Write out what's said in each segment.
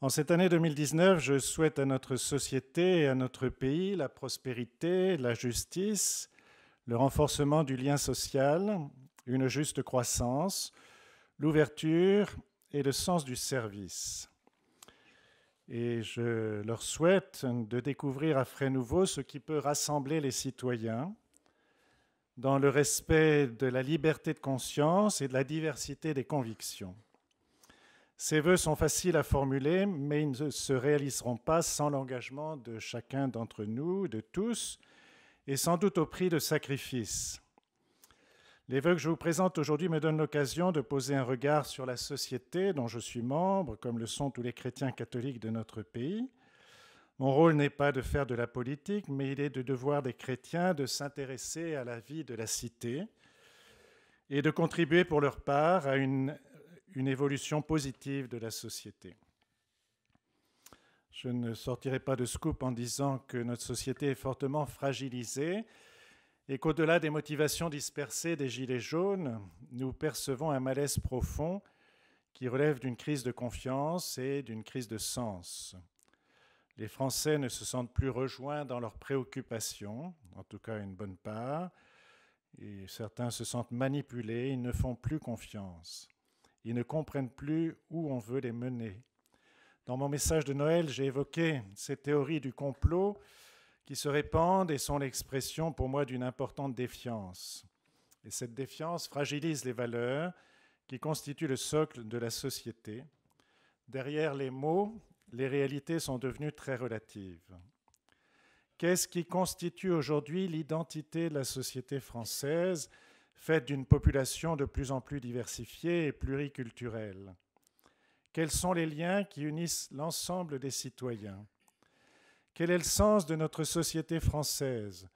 En cette année 2019, je souhaite à notre société et à notre pays la prospérité, la justice, le renforcement du lien social, une juste croissance, l'ouverture et le sens du service. Et je leur souhaite de découvrir à frais nouveaux ce qui peut rassembler les citoyens dans le respect de la liberté de conscience et de la diversité des convictions. Ces vœux sont faciles à formuler, mais ils ne se réaliseront pas sans l'engagement de chacun d'entre nous, de tous, et sans doute au prix de sacrifices. Les vœux que je vous présente aujourd'hui me donnent l'occasion de poser un regard sur la société dont je suis membre, comme le sont tous les chrétiens catholiques de notre pays. Mon rôle n'est pas de faire de la politique, mais il est de devoir des chrétiens de s'intéresser à la vie de la cité et de contribuer pour leur part à une évolution positive de la société. Je ne sortirai pas de scoop en disant que notre société est fortement fragilisée et qu'au-delà des motivations dispersées des Gilets jaunes, nous percevons un malaise profond qui relève d'une crise de confiance et d'une crise de sens. Les Français ne se sentent plus rejoints dans leurs préoccupations, en tout cas une bonne part, et certains se sentent manipulés, ils ne font plus confiance. Ils ne comprennent plus où on veut les mener. Dans mon message de Noël, j'ai évoqué ces théories du complot qui se répandent et sont l'expression pour moi d'une importante défiance. Et cette défiance fragilise les valeurs qui constituent le socle de la société. Derrière les mots, les réalités sont devenues très relatives. Qu'est-ce qui constitue aujourd'hui l'identité de la société française, faite d'une population de plus en plus diversifiée et pluriculturelle? Quels sont les liens qui unissent l'ensemble des citoyens? Quel est le sens de notre société française?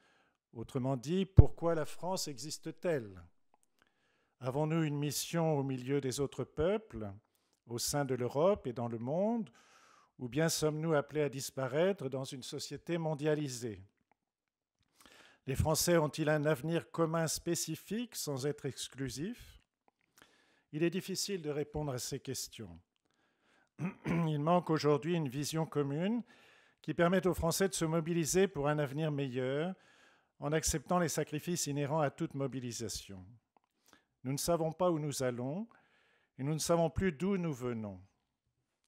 Autrement dit, pourquoi la France existe-t-elle? Avons-nous une mission au milieu des autres peuples, au sein de l'Europe et dans le monde, ou bien sommes-nous appelés à disparaître dans une société mondialisée? Les Français ont-ils un avenir commun spécifique sans être exclusif? Il est difficile de répondre à ces questions. Il manque aujourd'hui une vision commune qui permette aux Français de se mobiliser pour un avenir meilleur en acceptant les sacrifices inhérents à toute mobilisation. Nous ne savons pas où nous allons et nous ne savons plus d'où nous venons.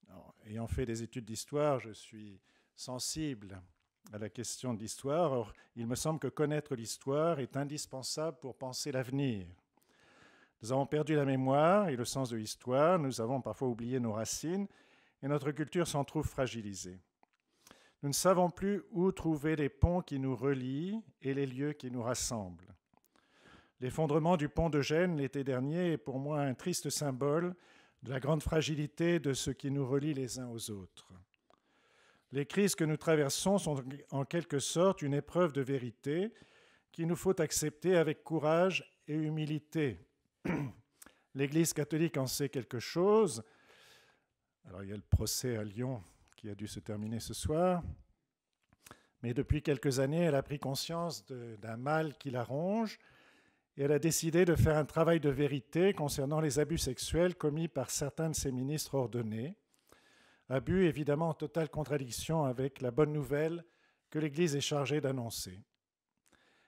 Alors, ayant fait des études d'histoire, je suis sensible à la question de l'histoire. Or, il me semble que connaître l'histoire est indispensable pour penser l'avenir. Nous avons perdu la mémoire et le sens de l'histoire, nous avons parfois oublié nos racines et notre culture s'en trouve fragilisée. Nous ne savons plus où trouver les ponts qui nous relient et les lieux qui nous rassemblent. L'effondrement du pont de Gênes l'été dernier est pour moi un triste symbole de la grande fragilité de ce qui nous relie les uns aux autres. Les crises que nous traversons sont en quelque sorte une épreuve de vérité qu'il nous faut accepter avec courage et humilité. L'Église catholique en sait quelque chose. Alors il y a le procès à Lyon qui a dû se terminer ce soir. Mais depuis quelques années, elle a pris conscience d'un mal qui la ronge et elle a décidé de faire un travail de vérité concernant les abus sexuels commis par certains de ses ministres ordonnés. Abus évidemment en totale contradiction avec la bonne nouvelle que l'Église est chargée d'annoncer.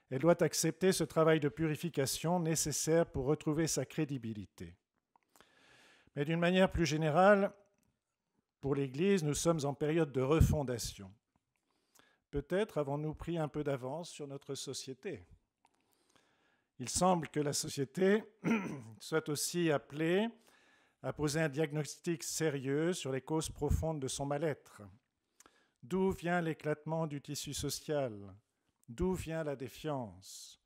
Elle doit accepter ce travail de purification nécessaire pour retrouver sa crédibilité. Mais d'une manière plus générale, pour l'Église, nous sommes en période de refondation. Peut-être avons-nous pris un peu d'avance sur notre société. Il semble que la société soit aussi appelée à poser un diagnostic sérieux sur les causes profondes de son mal-être. D'où vient l'éclatement du tissu social? D'où vient la défiance?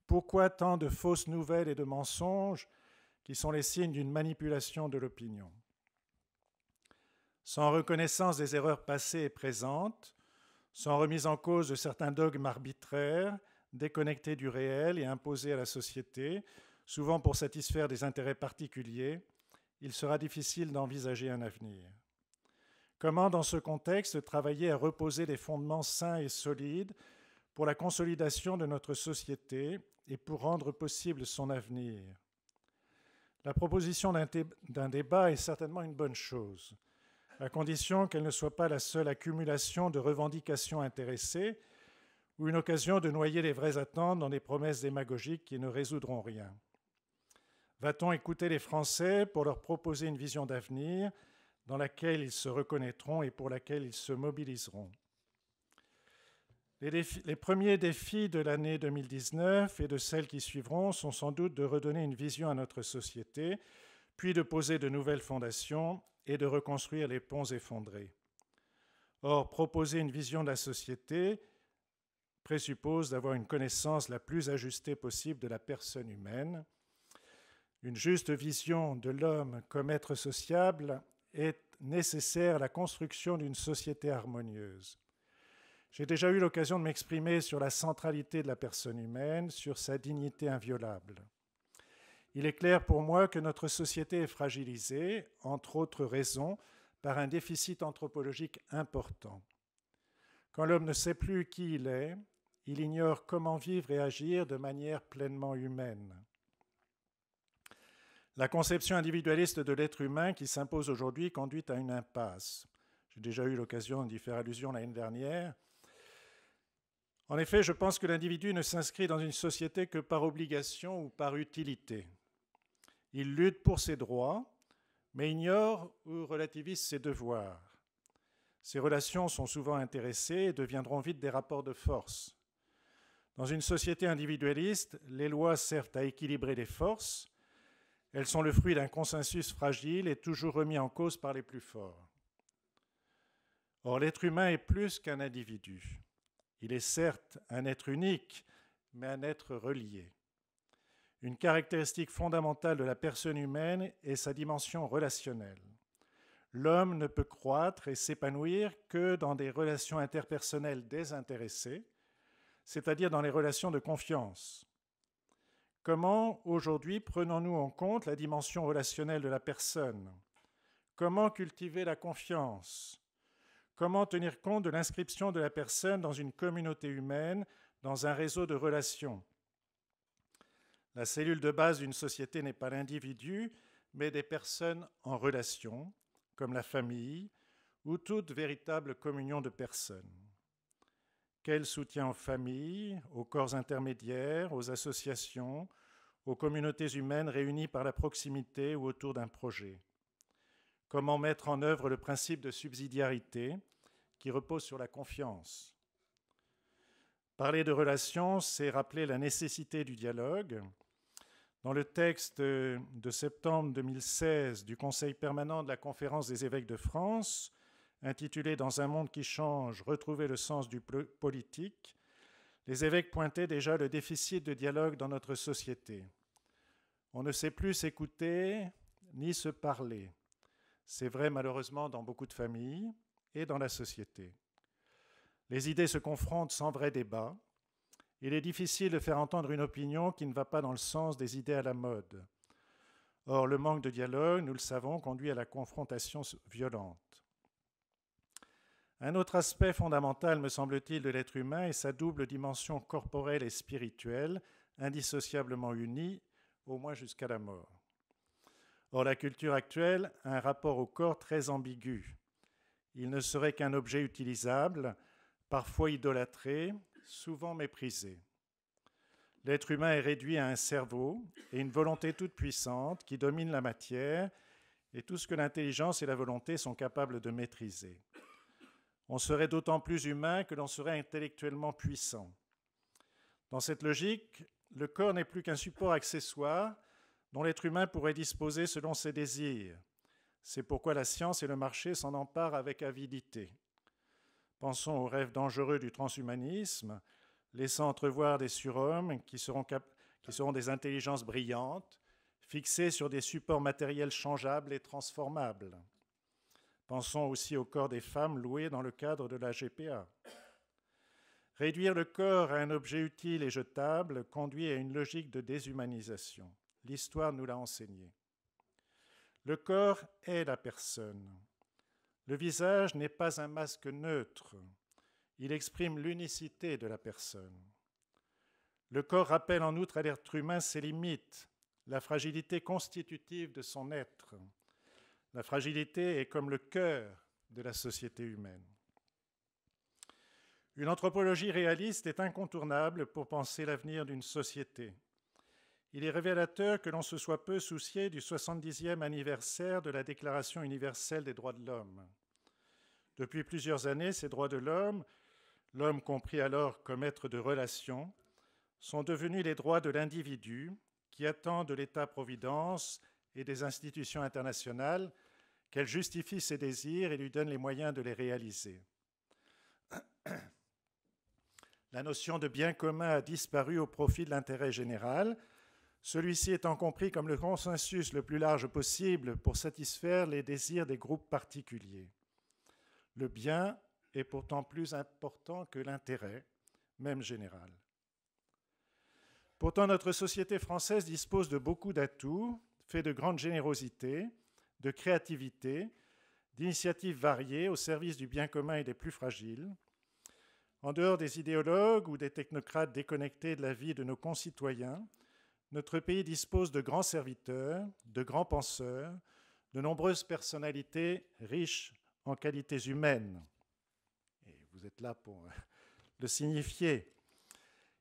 Pourquoi tant de fausses nouvelles et de mensonges qui sont les signes d'une manipulation de l'opinion? Sans reconnaissance des erreurs passées et présentes, sans remise en cause de certains dogmes arbitraires, déconnectés du réel et imposés à la société, souvent pour satisfaire des intérêts particuliers, il sera difficile d'envisager un avenir. Comment, dans ce contexte, travailler à reposer des fondements sains et solides pour la consolidation de notre société et pour rendre possible son avenir? La proposition d'un débat est certainement une bonne chose. à condition qu'elle ne soit pas la seule accumulation de revendications intéressées ou une occasion de noyer les vraies attentes dans des promesses démagogiques qui ne résoudront rien. Va-t-on écouter les Français pour leur proposer une vision d'avenir dans laquelle ils se reconnaîtront et pour laquelle ils se mobiliseront ? Les premiers défis de l'année 2019 et de celles qui suivront sont sans doute de redonner une vision à notre société, puis de poser de nouvelles fondations et de reconstruire les ponts effondrés. Or, proposer une vision de la société présuppose d'avoir une connaissance la plus ajustée possible de la personne humaine. Une juste vision de l'homme comme être sociable est nécessaire à la construction d'une société harmonieuse. J'ai déjà eu l'occasion de m'exprimer sur la centralité de la personne humaine, sur sa dignité inviolable. Il est clair pour moi que notre société est fragilisée, entre autres raisons, par un déficit anthropologique important. Quand l'homme ne sait plus qui il ignore comment vivre et agir de manière pleinement humaine. La conception individualiste de l'être humain qui s'impose aujourd'hui conduit à une impasse. J'ai déjà eu l'occasion d'y faire allusion l'année dernière. En effet, je pense que l'individu ne s'inscrit dans une société que par obligation ou par utilité. Il lutte pour ses droits, mais ignore ou relativise ses devoirs. Ses relations sont souvent intéressées et deviendront vite des rapports de force. Dans une société individualiste, les lois servent à équilibrer les forces. Elles sont le fruit d'un consensus fragile et toujours remis en cause par les plus forts. Or, l'être humain est plus qu'un individu. Il est certes un être unique, mais un être relié. Une caractéristique fondamentale de la personne humaine est sa dimension relationnelle. L'homme ne peut croître et s'épanouir que dans des relations interpersonnelles désintéressées, c'est-à-dire dans les relations de confiance. Comment, aujourd'hui, prenons-nous en compte la dimension relationnelle de la personne ? Comment cultiver la confiance ? Comment tenir compte de l'inscription de la personne dans une communauté humaine, dans un réseau de relations ? La cellule de base d'une société n'est pas l'individu, mais des personnes en relation, comme la famille ou toute véritable communion de personnes. Quel soutien aux familles, aux corps intermédiaires, aux associations, aux communautés humaines réunies par la proximité ou autour d'un projet ? Comment mettre en œuvre le principe de subsidiarité qui repose sur la confiance ? Parler de relations, c'est rappeler la nécessité du dialogue. Dans le texte de septembre 2016 du Conseil permanent de la Conférence des évêques de France, intitulé « Dans un monde qui change, retrouver le sens du politique », les évêques pointaient déjà le déficit de dialogue dans notre société. On ne sait plus s'écouter ni se parler. C'est vrai malheureusement dans beaucoup de familles et dans la société. Les idées se confrontent sans vrai débat. Il est difficile de faire entendre une opinion qui ne va pas dans le sens des idées à la mode. Or, le manque de dialogue, nous le savons, conduit à la confrontation violente. Un autre aspect fondamental, me semble-t-il, de l'être humain est sa double dimension corporelle et spirituelle, indissociablement unie, au moins jusqu'à la mort. Or, la culture actuelle a un rapport au corps très ambigu. Il ne serait qu'un objet utilisable, parfois idolâtré, souvent méprisé. L'être humain est réduit à un cerveau et une volonté toute puissante qui domine la matière et tout ce que l'intelligence et la volonté sont capables de maîtriser. On serait d'autant plus humain que l'on serait intellectuellement puissant. Dans cette logique, le corps n'est plus qu'un support accessoire dont l'être humain pourrait disposer selon ses désirs. C'est pourquoi la science et le marché s'en emparent avec avidité. Pensons aux rêves dangereux du transhumanisme, laissant entrevoir des surhommes qui seront des intelligences brillantes, fixées sur des supports matériels changeables et transformables. Pensons aussi au corps des femmes louées dans le cadre de la GPA. Réduire le corps à un objet utile et jetable conduit à une logique de déshumanisation. L'histoire nous l'a enseigné. Le corps est la personne. Le visage n'est pas un masque neutre. Il exprime l'unicité de la personne. Le corps rappelle en outre à l'être humain ses limites, la fragilité constitutive de son être. La fragilité est comme le cœur de la société humaine. Une anthropologie réaliste est incontournable pour penser l'avenir d'une société. Il est révélateur que l'on se soit peu soucié du 70e anniversaire de la Déclaration universelle des droits de l'homme. Depuis plusieurs années, ces droits de l'homme, l'homme compris alors comme être de relation, sont devenus les droits de l'individu qui attend de l'État-providence et des institutions internationales qu'elles justifient ses désirs et lui donnent les moyens de les réaliser. La notion de bien commun a disparu au profit de l'intérêt général, celui-ci étant compris comme le consensus le plus large possible pour satisfaire les désirs des groupes particuliers. Le bien est pourtant plus important que l'intérêt, même général. Pourtant, notre société française dispose de beaucoup d'atouts, fait de grande générosité, de créativité, d'initiatives variées au service du bien commun et des plus fragiles. En dehors des idéologues ou des technocrates déconnectés de la vie de nos concitoyens, notre pays dispose de grands serviteurs, de grands penseurs, de nombreuses personnalités riches en qualités humaines. Et vous êtes là pour le signifier.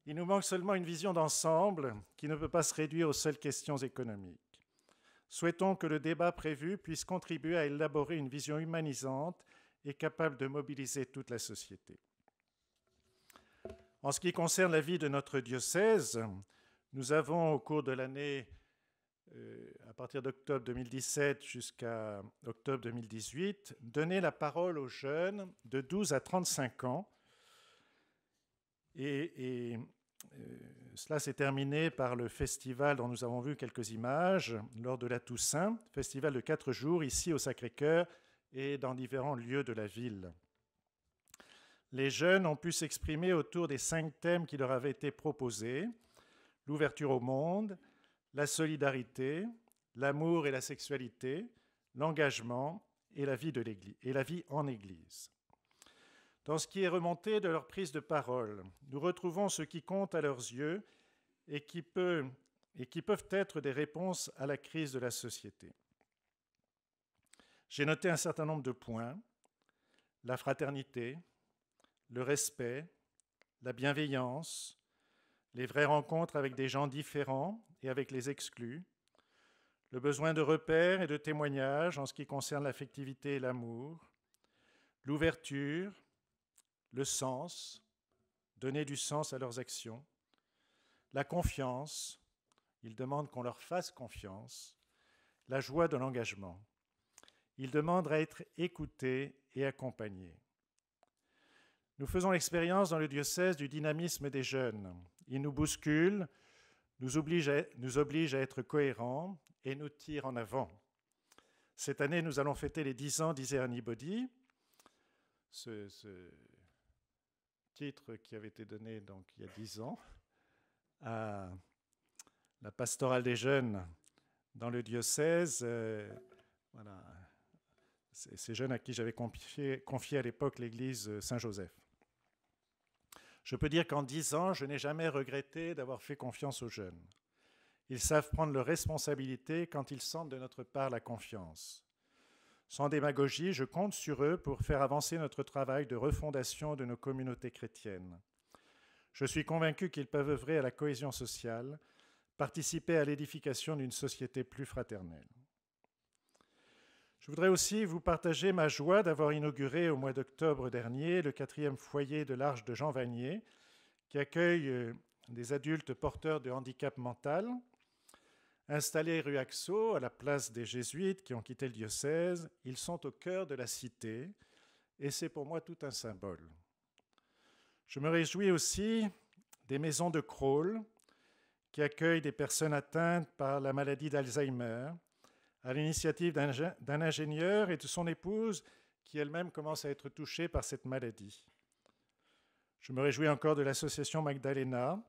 Il nous manque seulement une vision d'ensemble qui ne peut pas se réduire aux seules questions économiques. Souhaitons que le débat prévu puisse contribuer à élaborer une vision humanisante et capable de mobiliser toute la société. En ce qui concerne la vie de notre diocèse, nous avons au cours de l'année, à partir d'octobre 2017 jusqu'à octobre 2018, donné la parole aux jeunes de 12 à 35 ans. Cela s'est terminé par le festival dont nous avons vu quelques images lors de la Toussaint, festival de 4 jours ici au Sacré-Cœur et dans différents lieux de la ville. Les jeunes ont pu s'exprimer autour des 5 thèmes qui leur avaient été proposés: l'ouverture au monde, la solidarité, l'amour et la sexualité, l'engagement et la vie en Église. Dans ce qui est remonté de leur prise de parole, nous retrouvons ce qui compte à leurs yeux et qui peuvent être des réponses à la crise de la société. J'ai noté un certain nombre de points: la fraternité, le respect, la bienveillance, les vraies rencontres avec des gens différents et avec les exclus, le besoin de repères et de témoignages en ce qui concerne l'affectivité et l'amour, l'ouverture, le sens, donner du sens à leurs actions, la confiance, ils demandent qu'on leur fasse confiance, la joie de l'engagement. Ils demandent à être écoutés et accompagnés. Nous faisons l'expérience dans le diocèse du dynamisme des jeunes. Ils nous bousculent, nous obligent à être cohérents et nous tirent en avant. Cette année, nous allons fêter les 10 ans d'Iser Anybody, ce titre qui avait été donné donc, il y a 10 ans à la pastorale des jeunes dans le diocèse. Voilà. Ces jeunes à qui j'avais confié à l'époque l'église Saint-Joseph. Je peux dire qu'en 10 ans, je n'ai jamais regretté d'avoir fait confiance aux jeunes. Ils savent prendre leurs responsabilités quand ils sentent de notre part la confiance. Sans démagogie, je compte sur eux pour faire avancer notre travail de refondation de nos communautés chrétiennes. Je suis convaincu qu'ils peuvent œuvrer à la cohésion sociale, participer à l'édification d'une société plus fraternelle. Je voudrais aussi vous partager ma joie d'avoir inauguré au mois d'octobre dernier le 4e foyer de l'Arche de Jean Vanier, qui accueille des adultes porteurs de handicap mental. Installés rue Axo, à la place des Jésuites qui ont quitté le diocèse, ils sont au cœur de la cité et c'est pour moi tout un symbole. Je me réjouis aussi des maisons de Crolles qui accueillent des personnes atteintes par la maladie d'Alzheimer, à l'initiative d'un ingénieur et de son épouse qui elle-même commence à être touchée par cette maladie. Je me réjouis encore de l'association Magdalena,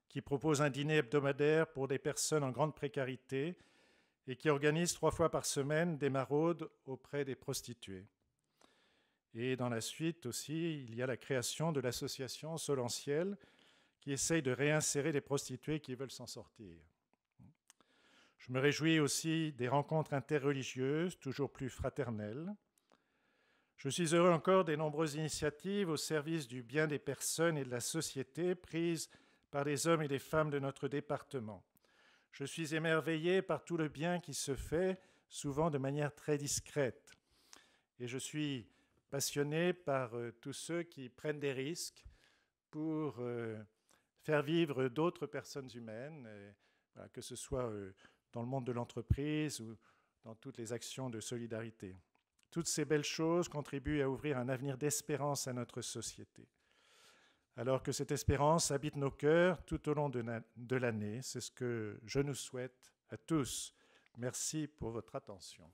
qui propose un dîner hebdomadaire pour des personnes en grande précarité et qui organise 3 fois par semaine des maraudes auprès des prostituées. Et dans la suite aussi, il y a la création de l'association Solentiel qui essaye de réinsérer les prostituées qui veulent s'en sortir. Je me réjouis aussi des rencontres interreligieuses, toujours plus fraternelles. Je suis heureux encore des nombreuses initiatives au service du bien des personnes et de la société prises par les hommes et les femmes de notre département. Je suis émerveillé par tout le bien qui se fait, souvent de manière très discrète. Et je suis passionné par tous ceux qui prennent des risques pour faire vivre d'autres personnes humaines, voilà, que ce soit dans le monde de l'entreprise ou dans toutes les actions de solidarité. Toutes ces belles choses contribuent à ouvrir un avenir d'espérance à notre société. Alors que cette espérance habite nos cœurs tout au long de l'année, c'est ce que je nous souhaite à tous. Merci pour votre attention.